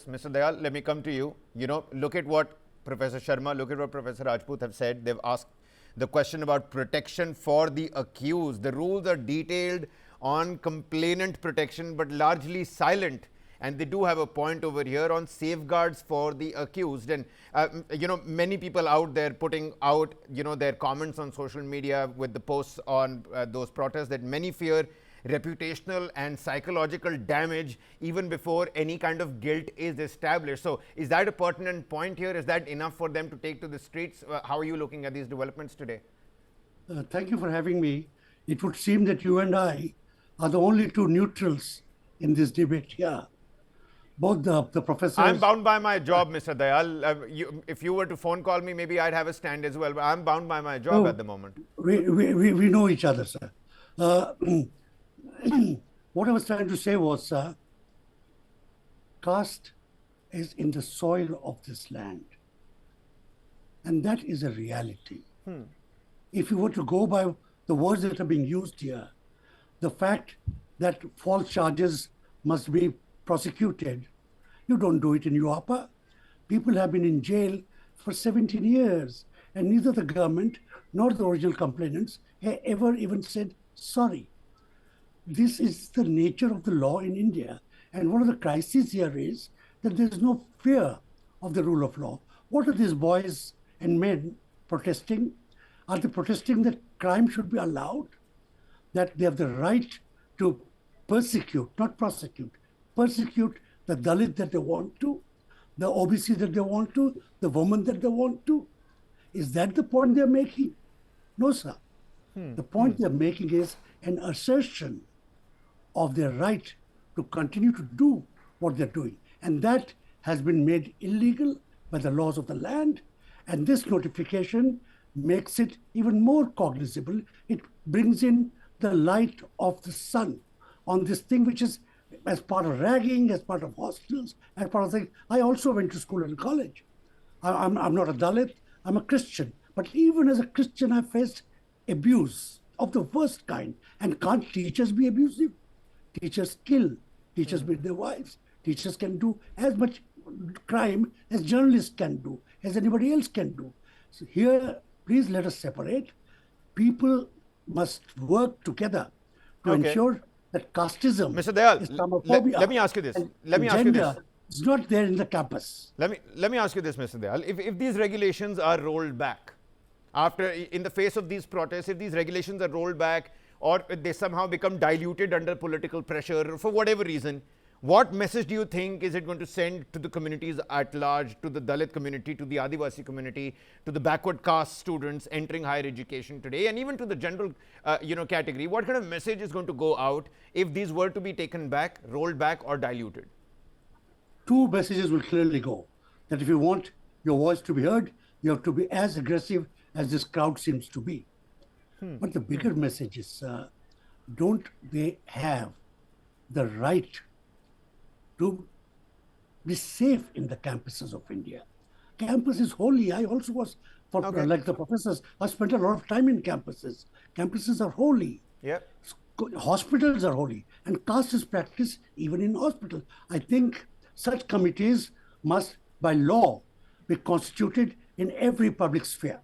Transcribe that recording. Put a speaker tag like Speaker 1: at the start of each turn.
Speaker 1: Mr. Dayal, let me come to you. Look at what Professor Sharma, look at what Professor Rajput have said. They've asked the question about protection for the accused. The rules are detailed on complainant protection, but largely silent. And they do have a point over here on safeguards for the accused. And, many people out there putting out, their comments on social media with the posts on those protests that many fear reputational and psychological damage even before any kind of guilt is established. So is that a pertinent point here? Is that enough for them to take to the streets? How are you looking at these developments today?
Speaker 2: Thank you for having me. It would seem that you and I are the only two neutrals in this debate here. Both the professors...
Speaker 1: I'm bound by my job, Mr. Dayal. If you were to phone call me, maybe I'd have a stand as well. But I'm bound by my job at the moment.
Speaker 2: We know each other, sir. What I was trying to say was, caste is in the soil of this land. And that is a reality. If you were to go by the words that are being used here, the fact that false charges must be prosecuted, you don't do it in UAPA. People have been in jail for 17 years, and neither the government nor the original complainants have ever even said sorry. This is the nature of the law in India. And one of the crises here is that there is no fear of the rule of law. What are these boys and men protesting? Are they protesting that crime should be allowed? That they have the right to persecute, not prosecute, persecute the Dalit that they want to, the OBC that they want to, the woman that they want to? Is that the point they're making? No, sir. The point they're making is an assertion of their right to continue to do what they're doing. And that has been made illegal by the laws of the land. And this notification makes it even more cognizable. It brings in the light of the sun on this thing, which is as part of ragging, as part of hostels, as part of things. I also went to school and college. I'm not a Dalit, I'm a Christian. But even as a Christian, I faced abuse of the worst kind. And can't teachers be abusive? Teachers kill, teachers beat their wives, teachers can do as much crime as journalists can do, as anybody else can do. So here, please let us separate. People must work together to ensure that casteism,
Speaker 1: Mr. Dayal,
Speaker 2: Islamophobia,
Speaker 1: let me ask you this. Let me ask you this.
Speaker 2: It's not there in the campus.
Speaker 1: Let me ask you this, Mr. Dayal. If these regulations are rolled back, in the face of these protests, if these regulations are rolled back, or they somehow become diluted under political pressure for whatever reason, what message do you think is it going to send to the communities at large, to the Dalit community, to the Adivasi community, to the backward caste students entering higher education today, and even to the general category? What kind of message is going to go out if these were to be taken back, rolled back, or diluted?
Speaker 2: Two messages will clearly go. That if you want your voice to be heard, you have to be as aggressive as this crowd seems to be. But the bigger message is, don't they have the right to be safe in the campuses of India? Campus is holy. I also was, like the professors, I spent a lot of time in campuses. Campuses are holy. Hospitals are holy. And caste is practiced even in hospitals. I think such committees must, by law, be constituted in every public sphere.